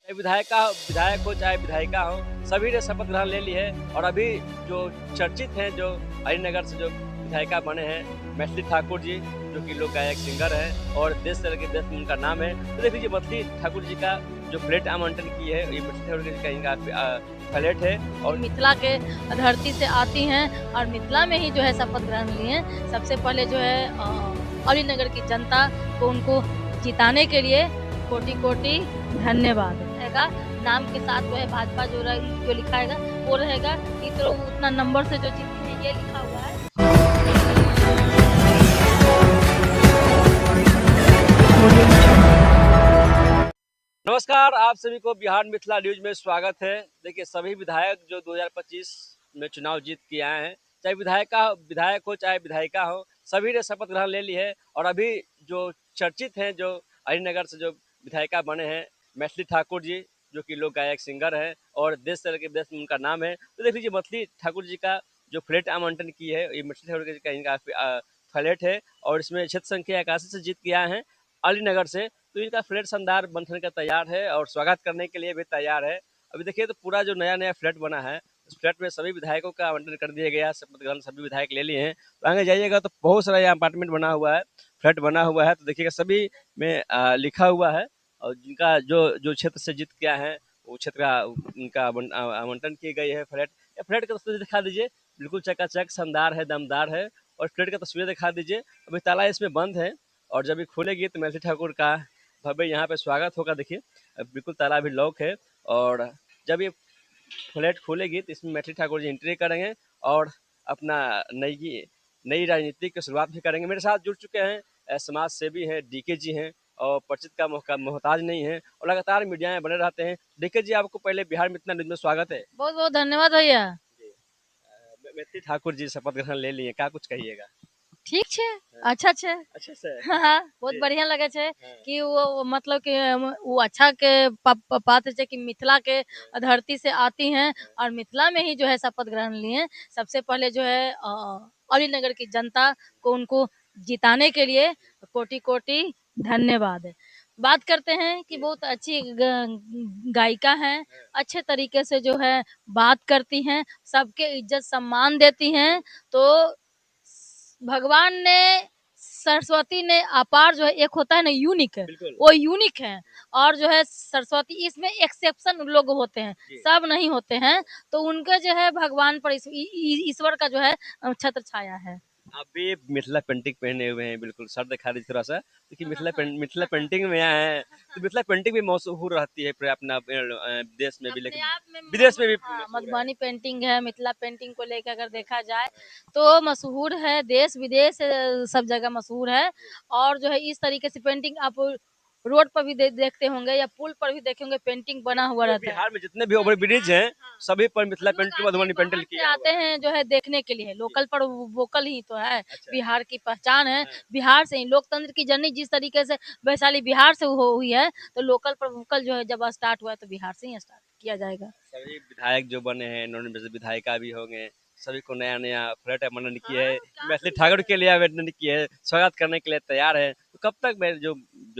चाहे विधायक हो चाहे विधायिका हो, सभी ने शपथ ग्रहण ले ली है। और अभी जो चर्चित हैं, जो अलीनगर से जो विधायिका बने हैं, मैथिली ठाकुर जी, जो कि लोक गायक सिंगर हैं और देश तरह के देश में उनका नाम है। तो देख लीजिए मैथिली ठाकुर जी का जो प्लेट आवंटन की है, ये मैथिली ठाकुर जी का इनका प्लेट है। और मिथिला के धरती से आती हैं और मिथिला में ही जो है शपथ ग्रहण लिए हैं। सबसे पहले जो है अलीनगर की जनता को उनको जिताने के लिए कोटि-कोटि धन्यवाद रहेगा। नाम के साथ जो है भाजपा जो लिखाएगा वो रहेगा। तो उतना नंबर से जो जीती है ये लिखा हुआ है। नमस्कार, आप सभी को बिहार मिथिला न्यूज में स्वागत है। देखिए सभी विधायक जो 2025 में चुनाव जीत के आए हैं, चाहे विधायक हो चाहे विधायिका हो, सभी ने शपथ ग्रहण ले ली है। और अभी जो चर्चित हैं, जो अलीनगर से जो विधायिका बने हैं, मैथिली ठाकुर जी, जो कि लोक गायक सिंगर हैं और देश तरह के देश में उनका नाम है। तो देख लीजिए मैथिली ठाकुर जी का जो प्लेट आवंटन की है, ये मैथिली ठाकुर जी का इनका प्लेट है। और इसमें क्षेत्र संख्या 81 से जीत के आए हैं अलीनगर से। तो इनका फ्लैट शानदार बनने का तैयार है और स्वागत करने के लिए भी तैयार है। अभी देखिए तो पूरा जो नया फ्लैट बना है, उस फ्लैट में सभी विधायकों का आवंटन कर दिया गया, शपथ ग्रहण सभी विधायक ले लिए हैं। तो आगे जाइएगा तो बहुत सारा यहाँ अपार्टमेंट बना हुआ है, फ्लैट बना हुआ है। तो देखिएगा सभी में लिखा हुआ है। और जिनका जो जो क्षेत्र से जीत गया है, वो क्षेत्र का उनका आवंटन की गई है फ्लैट। फ्लैट का तस्वीर दिखा दीजिए, बिल्कुल चकाचक शानदार है, दमदार है। और फ्लैट का तस्वीर दिखा दीजिए। अभी ताला इसमें बंद है और जब ये खुलेगी तो मैथिली ठाकुर का भव्य यहाँ पे स्वागत होगा। देखिए बिल्कुल ताला भी लॉक है। और जब ये फ्लैट खोलेगी तो इसमें मैथिली ठाकुर जी एंट्री करेंगे और अपना नई राजनीति की शुरुआत भी करेंगे। मेरे साथ जुड़ चुके हैं समाज सेवी हैं, डीके जी हैं और परिचित का मोहताज नहीं है और लगातार मीडिया में बने रहते हैं। डीके जी, आपको पहले बिहार मिथिला न्यूज में स्वागत है। बहुत बहुत धन्यवाद भैया। मैथिली ठाकुर जी शपथ ग्रहण ले लिए, क्या कुछ कहिएगा? ठीक छे, अच्छा छे। अच्छे से हाँ, बहुत जी। बढ़िया लगे छे हाँ। कि वो मतलब कि वो अच्छा के पात्र छे कि मिथिला के धरती से आती हैं और मिथिला में ही जो है शपथ ग्रहण लिए हैं। सबसे पहले जो है अलीनगर की जनता को उनको जिताने के लिए कोटि-कोटि धन्यवाद। बात करते हैं कि बहुत अच्छी गायिका हैं, अच्छे तरीके से जो है बात करती हैं, सबके इज्जत सम्मान देती हैं। तो भगवान ने, सरस्वती ने अपार जो है एक होता है ना यूनिक, वो यूनिक है। और जो है सरस्वती इसमें एक्सेप्शन लोग होते हैं, सब नहीं होते हैं। तो उनके जो है भगवान पर ईश्वर का जो है छत्र छाया है। आप भी मिथिला पेंटिंग पहने हुए हैं, बिल्कुल सर दिखा दीजिए थोड़ा सा। देखिए मिथिला पेंटिंग में आए हैं तो मिथिला पेंटिंग भी मशहूर रहती है पूरे अपना देश में भी, अपने लेकिन आप में विदेश में भी हाँ, मशहूर है। मधुबनी पेंटिंग है, मिथिला पेंटिंग को लेकर अगर देखा जाए तो मशहूर है, देश विदेश सब जगह मशहूर है। और जो है इस तरीके से पेंटिंग आप रोड पर भी देखते होंगे या पुल पर भी देखे होंगे, पेंटिंग बना हुआ पूरे रहता है। बिहार में जितने भी ओवर ब्रिज हैं, हाँ। सभी पर मिथिला लोग पेंटिंग, आते हैं, मधुबनी बाहर पेंटिंग से किया आते हुआ है। हैं जो है देखने के लिए। लोकल पर वोकल ही तो है, अच्छा। बिहार की पहचान है। हाँ। बिहार से ही लोकतंत्र की जर्नी जिस तरीके से वैशाली बिहार से हुई है, तो लोकल पर वोकल जो है जब स्टार्ट हुआ है तो बिहार से ही स्टार्ट किया जाएगा। सभी विधायक जो बने हैं, इन्होंने विधायिका भी होंगे, सभी को नया नया फ्लैट आवंटन किया है। मैथिली ठाकुर के लिए आवंटन किया है, स्वागत करने के लिए तैयार है। तो कब तक मैं जो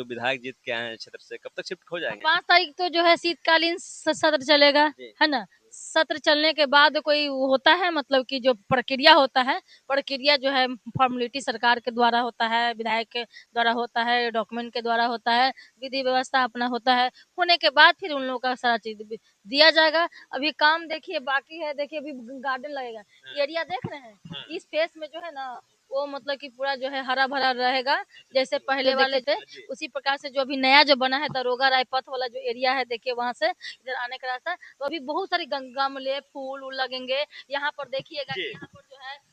विधायक जीत के आए हैं क्षेत्र से, कब तक शिफ्ट हो जाएंगे? 5 तारीख तो जो है शीतकालीन सत्र चलेगा, जी। है ना? सत्र चलने के बाद कोई वो होता है मतलब कि जो प्रक्रिया होता है, प्रक्रिया जो है फ़ॉर्मेलिटी सरकार के द्वारा होता है, विधायक के द्वारा होता है, डॉक्यूमेंट के द्वारा होता है, विधि व्यवस्था अपना होता है। होने के बाद फिर उन लोगों का सारा चीज़ दिया जाएगा। अभी काम देखिए बाकी है, देखिए अभी गार्डन लगेगा। एरिया देख रहे हैं? इस फेस में जो है ना वो मतलब कि पूरा जो है हरा-भरा रहेगा, जैसे पहले वाले थे, उसी प्रकार से जो अभी नया जो बना है दरोगा राय पथ वाला जो एरिया है, देखिए वहाँ से इधर आने का रास्ता। तो अभी बहुत सारे गमले, फूल-वूल लगेंगे। यहाँ पर देखिएगा कि यहाँ पर जो है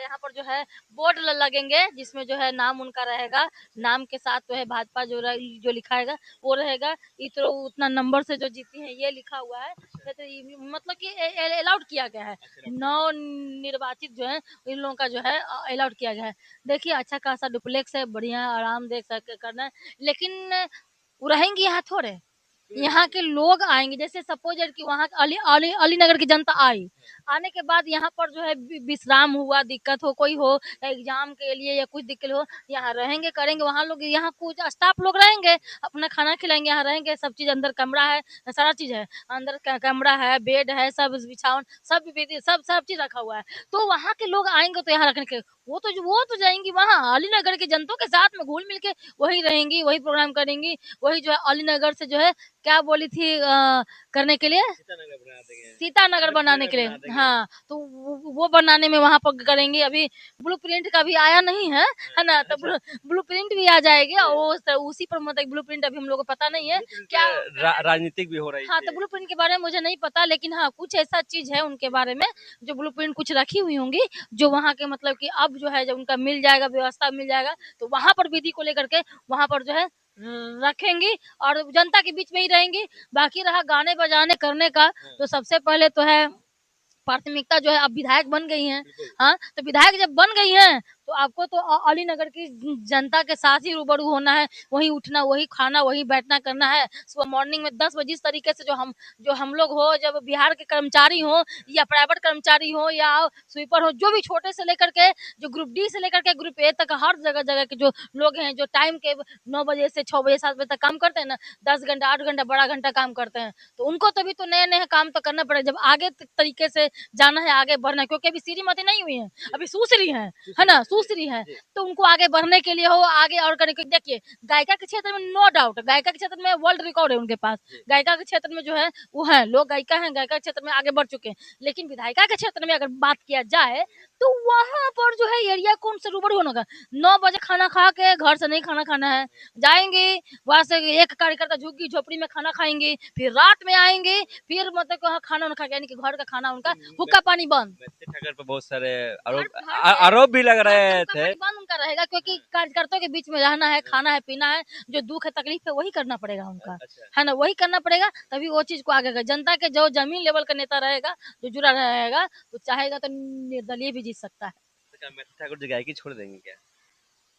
यहाँ पर जो है बोर्ड लगेंगे जिसमें जो है नाम उनका रहेगा। नाम के साथ जो है भाजपा जो लिखाएगा वो रहेगा। तो उतना नंबर से जो जीती है ये लिखा हुआ है। तो मतलब कि अलाउड किया गया है। नव निर्वाचित जो है इन लोगों का जो है अलाउड किया गया है। देखिए अच्छा खासा डुप्लेक्स है, बढ़िया आराम देख सक करना है। लेकिन वो रहेंगी यहाँ थोड़े, यहाँ के लोग आएँगे। जैसे सपोज़ दैट कि वहाँ अलीनगर की जनता आई, आने के बाद यहाँ पर जो है विश्राम हुआ, दिक्कत हो कोई हो एग्जाम के लिए या कुछ दिक्कत हो, यहाँ रहेंगे करेंगे, वहाँ लोग यहाँ कुछ स्टाफ लोग रहेंगे, अपना खाना खिलाएंगे, यहाँ रहेंगे, सब चीज अंदर कमरा है, सारा चीज है अंदर, कमरा है, बेड है, सब बिछावन, सब सब चीज रखा हुआ है। तो वहाँ के लोग आएंगे तो यहाँ रखने के, वो तो जाएंगी वहाँ अलीनगर के जनता के साथ में घुल मिल के वही रहेंगी, वही प्रोग्राम करेंगी, वही जो है अलीनगर से जो है क्या बोली थी करने के लिए, सीतानगर बनाने के लिए। हाँ, तो वो बनाने में वहाँ पर करेंगे। अभी ब्लूप्रिंट का भी आया नहीं है ना, तो ब्लूप्रिंट भी आ जाएगी और उसी पर मतलब ब्लूप्रिंट अभी हम लोग को पता नहीं है क्या राजनीतिक भी हो रही हाँ, थी। तो ब्लूप्रिंट के बारे में मुझे नहीं पता, लेकिन हाँ कुछ ऐसा चीज है उनके बारे में जो ब्लूप्रिंट कुछ रखी हुई होंगी, जो वहाँ के मतलब कि अब जो है जब उनका मिल जाएगा, व्यवस्था मिल जाएगा, तो वहाँ पर विधि को लेकर के वहाँ पर जो है रखेंगी और जनता के बीच में ही रहेंगी। बाकी रहा गाने बजाने करने का, तो सबसे पहले तो है प्राथमिकता जो है अब विधायक बन गई हैं। हाँ, तो विधायक जब बन गई हैं तो आपको तो अलीनगर की जनता के साथ ही रूबरू होना है, वही उठना, वही खाना, वही बैठना करना है। सुबह मॉर्निंग में 10 बजे इस तरीके से जो हम लोग हो, जब बिहार के कर्मचारी हो या प्राइवेट कर्मचारी हो या स्वीपर हो, जो भी छोटे से लेकर के जो ग्रुप डी से लेकर के ग्रुप ए तक हर जगह जगह के जो लोग हैं, जो टाइम के 9 बजे से 6 बजे 7 बजे तक काम करते हैं ना, 10 घंटा 8 घंटा बड़ा घंटा काम करते हैं, तो उनको तभी तो नए नए काम तो करना पड़ेगा, जब आगे तरीके से जाना है, आगे बढ़ना है, क्योंकि अभी श्रीमती नहीं हुई है, अभी सुश्री है ना, सुश्री है, तो उनको आगे बढ़ने के लिए हो, आगे और करने के, देखिए गायिका के क्षेत्र में नो डाउट, गायिका के क्षेत्र में वर्ल्ड रिकॉर्ड है उनके पास, गायिका के क्षेत्र में जो है वो है, लोग गायिका है, गायिका के क्षेत्र में आगे बढ़ चुके हैं, लेकिन विधायिका के क्षेत्र में अगर बात किया जाए तो वहां पर जो है एरिया कौन से रूबरू होगा। 9 बजे खाना खा के घर से नहीं खाना खाना है, जाएंगे वहां से एक कार्यकर्ता झुग्गी झोपड़ी में खाना खाएंगे, फिर रात में आएंगे, फिर मतलब कि वहाँ खाना उन्हें खा के, यानी कि घर का खाना उनका हुक्का पानी बंद, मैथिली ठाकर पर बहुत सारे आरोप घर पे आरोप भी लग घर पे रहे हुक्का थे। पानी बंद उनका रहेगा, क्योंकि कार्यकर्ताओं के बीच में रहना है, खाना है, पीना है, जो दुख है तकलीफ है वही करना पड़ेगा उनका, अच्छा, है ना, वही करना पड़ेगा, तभी वो चीज को आगे जनता के जो जमीन लेवल का नेता रहेगा, जो जुड़ा रहेगा, तो चाहेगा तो निर्दलीय भी जीत सकता है। तो क्या मैथिली ठाकुर जी गायकी छोड़ देंगे क्या?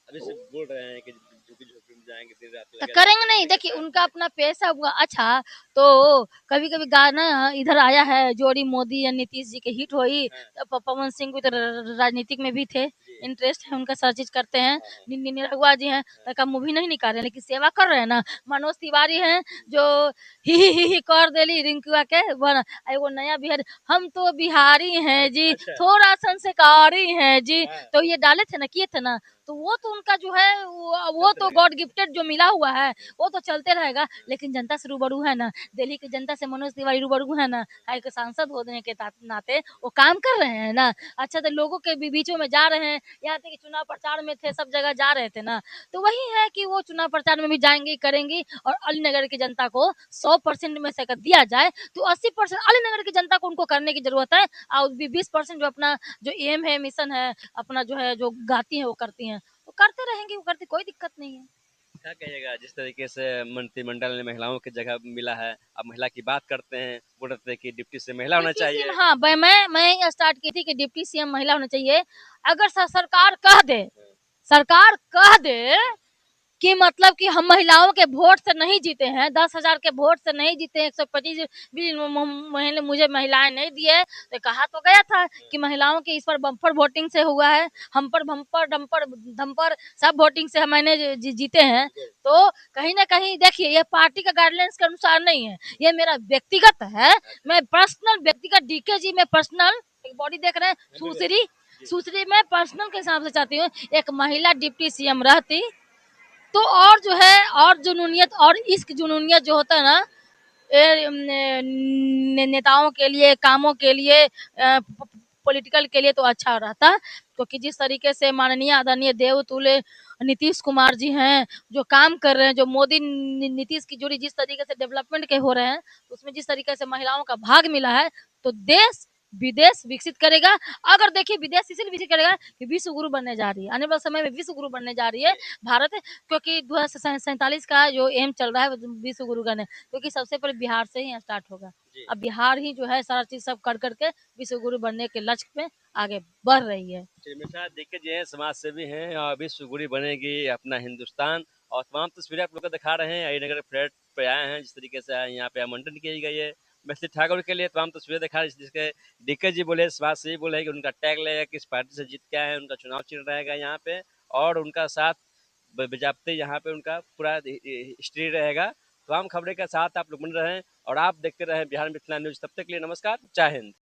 अभी से बोल रहे हैं कि झुग्गी झोपड़ी में जाएंगे, दिन रात तो लगे करेंगे रहेंगे, नहीं, देखिए उनका अपना पैसा हुआ अच्छा, तो कभी कभी गाना इधर आया है, जोड़ी मोदी या नीतीश जी के हिट हुई, तो पवन सिंह भी तो राजनीतिक में भी थे, इंटरेस्ट है उनका, सब चीज करते हैं, निरहुआ जी हैं, तक मूवी नहीं निकाल रहे, लेकिन सेवा कर रहे हैं ना, मनोज तिवारी हैं जो ही कर देली रिंकुआ के एगो नया बिहार, हम तो बिहारी हैं जी, थोड़ा संस्कारी हैं जी, तो ये डाले थे ना, किए थे ना, तो वो तो उनका जो है वो तो गॉड गिफ्टेड जो मिला हुआ है वो तो चलते रहेगा, लेकिन जनता से रूबरू है ना, दिल्ली की जनता से मनोज तिवारी रूबरू है ना, एक सांसद होने के नाते वो काम कर रहे हैं ना, अच्छा तो लोगों के बीचों में जा रहे हैं, यहाँ तक कि चुनाव प्रचार में थे, सब जगह जा रहे थे ना, तो वही है कि वो चुनाव प्रचार में भी जाएंगी करेंगी, और अलीनगर की जनता को 100% में से अगर दिया जाए तो 80% अलीनगर की जनता को उनको करने की जरूरत है, और 20% जो अपना जो एम है, मिशन है, अपना जो है जो गाती है वो करती है, वो करते रहेंगे, वो करते, कोई दिक्कत नहीं है। क्या कहिएगा जिस तरीके से मंत्रिमंडल ने महिलाओं की जगह मिला है, अब महिला की बात करते हैं, बोल रहे थे कि डिप्टी से महिला होना डिप्टी सीएम, चाहिए। हाँ मैं स्टार्ट की थी कि डिप्टी सीएम महिला होना चाहिए। अगर सरकार कह दे, सरकार कह दे कि मतलब कि हम महिलाओं के वोट से नहीं जीते हैं, 10,000 के वोट से नहीं जीते हैं, 125 भी महीने मुझे महिलाएं नहीं दिए, तो कहा तो गया था कि महिलाओं के इस पर बम्पर वोटिंग से हुआ है, हम पर बम्पर डम्पर धम्पर सब वोटिंग से मैंने जीते हैं, तो कहीं ना कहीं देखिए ये पार्टी का गाइडलाइंस के अनुसार नहीं है, ये मेरा व्यक्तिगत है, मैं पर्सनल व्यक्तिगत डीके जी में पर्सनल बॉडी देख रहे हैं, सुश्री सुश्री मैं पर्सनल के हिसाब से चाहती हूँ एक महिला डिप्टी सीएम रहती, तो और जो है और जुनूनियत और इश्क जुनूनियत जो होता है ना, नेताओं के लिए, कामों के लिए, पॉलिटिकल के लिए तो अच्छा रहता, क्योंकि जिस तरीके से माननीय आदरणीय देवतुल्य नीतीश कुमार जी हैं, जो काम कर रहे हैं, जो मोदी नीतीश की जोड़ी जिस तरीके से डेवलपमेंट के हो रहे हैं, उसमें जिस तरीके से महिलाओं का भाग मिला है, तो देश विदेश विकसित करेगा। अगर देखिए विदेश इसलिए विकसित करेगा कि विश्व गुरु बनने जा रही है, आने वाले समय में विश्व गुरु बनने जा रही है भारत, क्योंकि 2047 का जो एम चल रहा है विश्व गुरु का, क्योंकि सबसे पहले बिहार से ही स्टार्ट होगा, अब बिहार ही जो है सारा चीज सब कर करके विश्व गुरु बनने के लक्ष्य में आगे बढ़ रही है। देखिए जी हैं, समाज सेवी हैं और विश्व गुरु बनेगी अपना हिंदुस्तान, और तमाम तस्वीरें आप लोग को दिखा रहे हैं, अलीनगर फ्लैट पे आए हैं, जिस तरीके से आए यहाँ पे आमंत्रण की गई है, मिस्त्री ठाकुर के लिए तमाम तस्वीरें दिखा, जिसके डीके जी बोले, समाज सेवी बोले कि उनका टैग लगेगा, किस पार्टी से जीत के आए हैं, उनका चुनाव चिन्ह रहेगा यहाँ पे, और उनका साथ बजाबते यहाँ पे उनका पूरा हिस्ट्री रहेगा। तमाम खबरें के साथ आप लोग बन रहे हैं और आप देखते रहें बिहार मिथिला न्यूज। तब तक के लिए नमस्कार, जय हिंद।